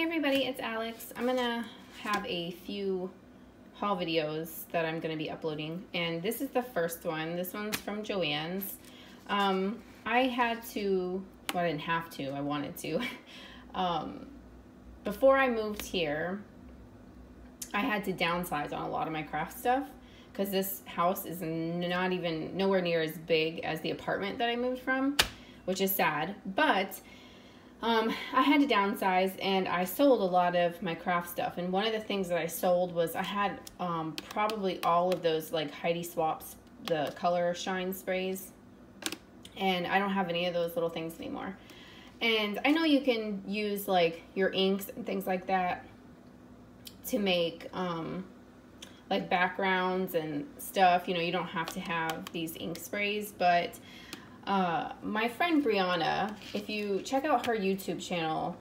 everybody, it's Alex. I'm gonna have a few haul videos that I'm gonna be uploading, and this is the first one. This one's from JoAnns. I had to, well, I didn't have to, I wanted to. Before I moved here, I had to downsize on a lot of my craft stuff because this house is not even nowhere near as big as the apartment that I moved from, which is sad. But I had to downsize, and I sold a lot of my craft stuff. And one of the things that I sold was I had probably all of those like Heidi Swaps, the color shine sprays, and I don't have any of those little things anymore. And I know you can use like your inks and things like that to make like backgrounds and stuff. You know, you don't have to have these ink sprays, but my friend Brianna, if you check out her YouTube channel,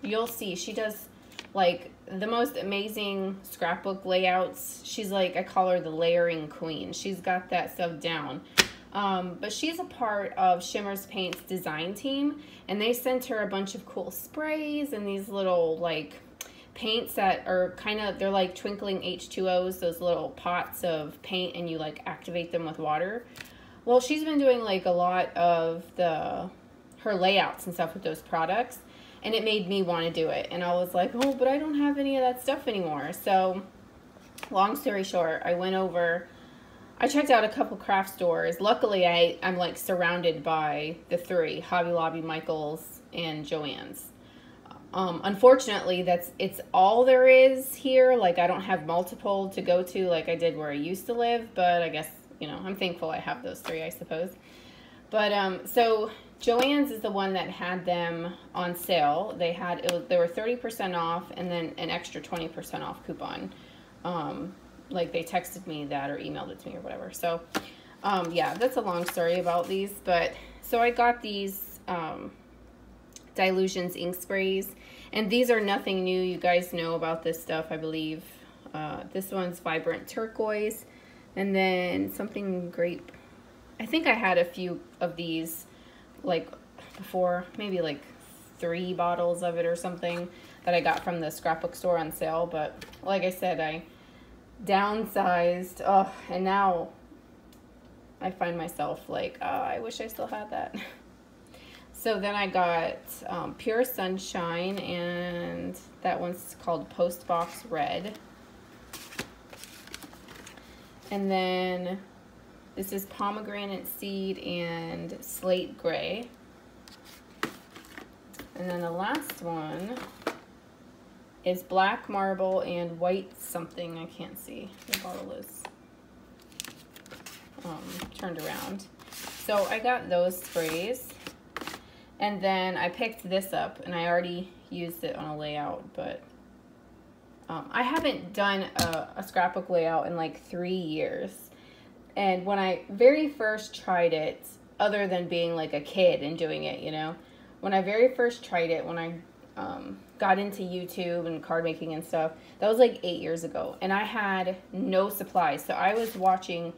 you'll see she does like the most amazing scrapbook layouts. She's like, I call her the layering queen. She's got that stuff down. But she's a part of Shimmer's Paint's design team, and they sent her a bunch of cool sprays and these little like paints that are kind of, they're like twinkling H2Os, those little pots of paint, and you like activate them with water. Well, she's been doing like a lot of her layouts and stuff with those products, and it made me want to do it. And I was like, oh, but I don't have any of that stuff anymore. So long story short, I went over, I checked out a couple craft stores. Luckily, I'm like surrounded by the three, Hobby Lobby, Michael's, and JoAnns. Unfortunately, it's all there is here. Like, I don't have multiple to go to like I did where I used to live, but I guess, you know, I'm thankful I have those three, I suppose. But so JoAnns is the one that had them on sale. They were 30% off, and then an extra 20% off coupon. Like they texted me that or emailed it to me or whatever. So yeah, that's a long story about these. But so I got these Dilutions ink sprays, and these are nothing new. You guys know about this stuff, I believe. This one's Vibrant Turquoise, and then something grape. I think I had a few of these like before, maybe like 3 bottles of it or something that I got from the scrapbook store on sale. But like I said, I downsized, and now I find myself like, I wish I still had that. So then I got Pure Sunshine, and that one's called Postbox Red. And then this is Pomegranate Seed and Slate Gray. And then the last one is Black Marble and White something. I can't see. The bottle is turned around. So I got those sprays. And then I picked this up, and I already used it on a layout, but I haven't done a scrapbook layout in like 3 years. And when I very first tried it, other than being like a kid and doing it, you know, when I very first tried it, when I got into YouTube and card making and stuff, that was like 8 years ago, and I had no supplies. So I was watching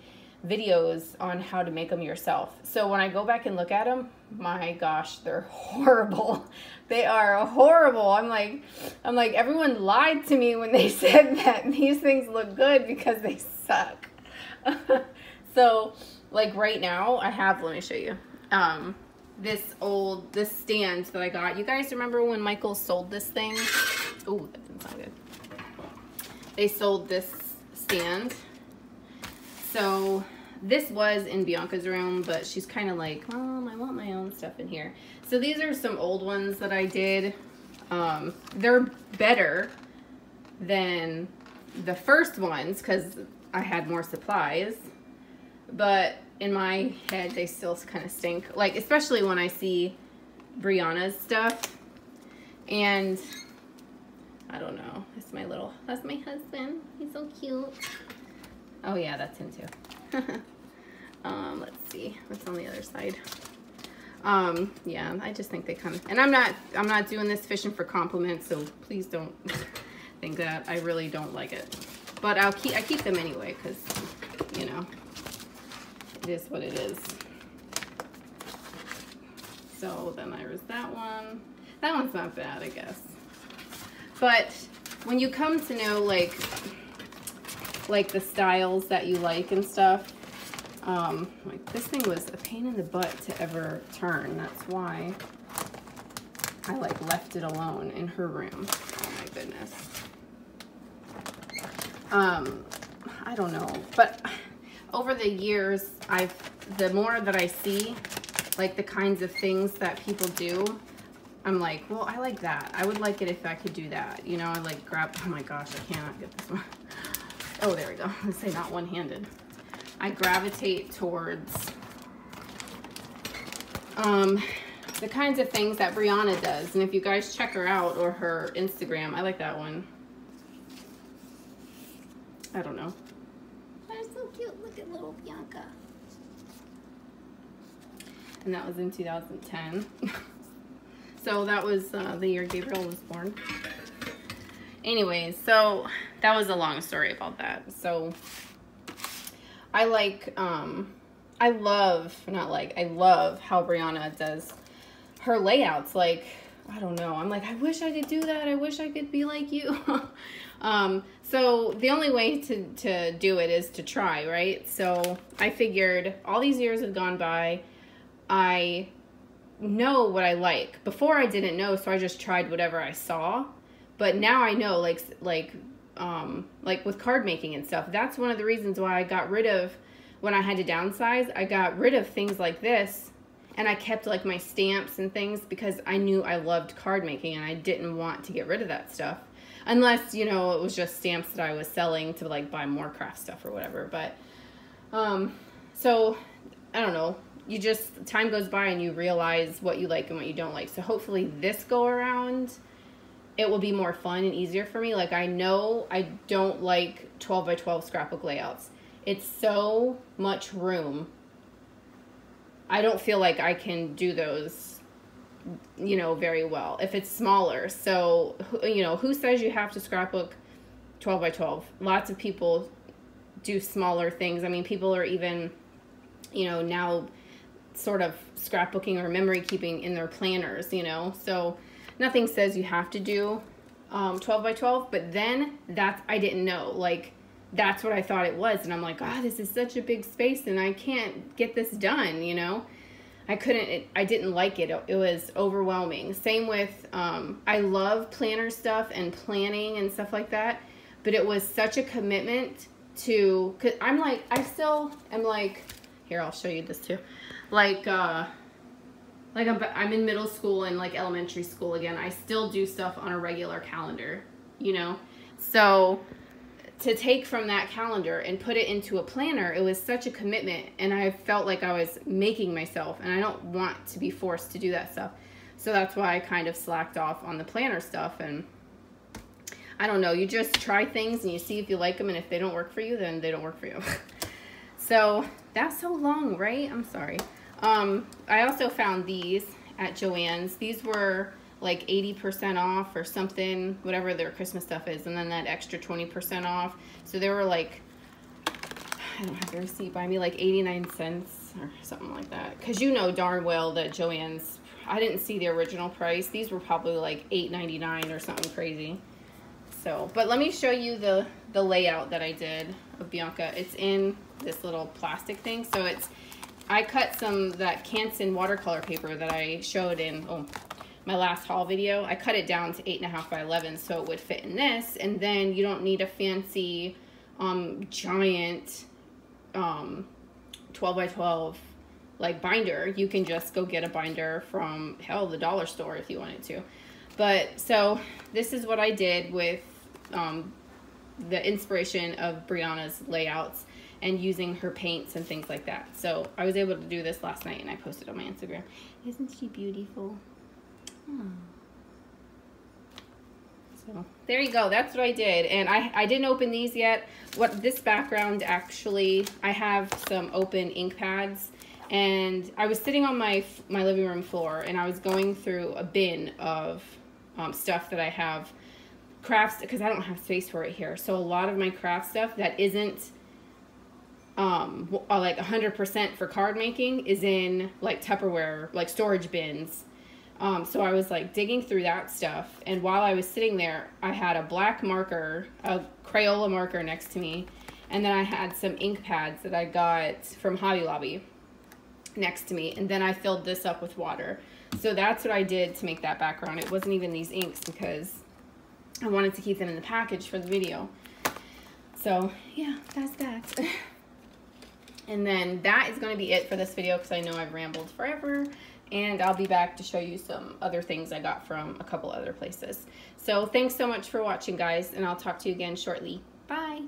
videos on how to make them yourself. So when I go back and look at them, my gosh, they're horrible. They are horrible. I'm like, everyone lied to me when they said that these things look good because they suck. So like right now I have, let me show you, this stand that I got. You guys remember when Michael sold this thing? Oh, that didn't sound good. They sold this stand. So this was in Bianca's room, but she's kind of like, Mom, I want my own stuff in here. So these are some old ones that I did. They're better than the first ones because I had more supplies. But in my head, they still kind of stink. Like, especially when I see Brianna's stuff. And I don't know. That's my husband. He's so cute. Oh yeah, that's him too. Let's see what's on the other side. Yeah, I just think they kind of, and I'm not doing this fishing for compliments, so please don't think that. I really don't like it, but I keep them anyway because, you know, it is what it is. So then there was that one. That one's not bad, I guess. But when you come to know like the styles that you like and stuff, like this thing was a pain in the butt to ever turn. That's why I like left it alone in her room. Oh my goodness. I don't know, but over the years, the more that I see, like the kinds of things that people do, I'm like, well, I like that. I would like it if I could do that. You know, I like grab, oh my gosh, I cannot get this one. Oh, there we go. Let's say not one-handed. I gravitate towards the kinds of things that Brianna does. And if you guys check her out or her Instagram, I like that one. I don't know. They're so cute. Look at little Bianca. And that was in 2010. So that was the year Gabriel was born. Anyways, so that was a long story about that. So I like, I love how Brianna does her layouts. Like, I don't know. I'm like, I wish I could do that. I wish I could be like you. So the only way to do it is to try, right? So I figured all these years have gone by. I know what I like. Before I didn't know, so I just tried whatever I saw. But now I know, like with card making and stuff, that's one of the reasons why I got rid of, when I had to downsize, I got rid of things like this, and I kept like my stamps and things because I knew I loved card making and I didn't want to get rid of that stuff. Unless, you know, it was just stamps that I was selling to like buy more craft stuff or whatever. But, so I don't know. You just, time goes by and you realize what you like and what you don't like. So hopefully this go around, it will be more fun and easier for me. Like, I know I don't like 12 by 12 scrapbook layouts. It's so much room. I don't feel like I can do those, you know, very well if it's smaller. So, you know, who says you have to scrapbook 12 by 12? Lots of people do smaller things. I mean, people are even, you know, now sort of scrapbooking or memory keeping in their planners, you know. So nothing says you have to do 12 by 12, but then I didn't know, like, that's what I thought it was. And I'm like, oh, this is such a big space and I can't get this done, you know. I didn't like it. It was overwhelming. Same with, I love planner stuff and planning and stuff like that, but it was such a commitment to, cause I still am like, here, I'll show you this too. Like I'm in middle school and like elementary school again. I still do stuff on a regular calendar, you know? So to take from that calendar and put it into a planner, it was such a commitment, and I felt like I was making myself, and I don't want to be forced to do that stuff. So that's why I kind of slacked off on the planner stuff. And I don't know, you just try things and you see if you like them, and if they don't work for you, then they don't work for you. So that's so long, right? I'm sorry. I also found these at JoAnns. These were like 80% off or something, whatever their Christmas stuff is, and then that extra 20% off. So they were like, I don't have the receipt by me, like 89 cents or something like that. Because you know darn well that JoAnns, I didn't see the original price. These were probably like $8.99 or something crazy. So, but let me show you the layout that I did of Bianca. It's in this little plastic thing. So I cut that Canson watercolor paper that I showed in my last haul video. I cut it down to 8.5 by 11 so it would fit in this, and then you don't need a fancy giant 12 by 12 like binder. You can just go get a binder from, hell, the dollar store if you wanted to. But so this is what I did with the inspiration of Brianna's layouts and using her paints and things like that. So I was able to do this last night and I posted on my Instagram. Isn't she beautiful? Oh. So there you go. That's what I did. And I didn't open these yet. This background, actually, I have some open ink pads, and I was sitting on my living room floor and I was going through a bin of stuff that I have crafts, because I don't have space for it here. So a lot of my craft stuff that isn't like 100% for card making is in like Tupperware, like storage bins. So I was like digging through that stuff, and while I was sitting there, I had a black marker, a Crayola marker next to me, and then I had some ink pads that I got from Hobby Lobby next to me, and then I filled this up with water. So that's what I did to make that background. It wasn't even these inks because I wanted to keep them in the package for the video. So yeah, that's that. And then that is going to be it for this video because I know I've rambled forever, and I'll be back to show you some other things I got from a couple other places. So thanks so much for watching, guys, and I'll talk to you again shortly. Bye.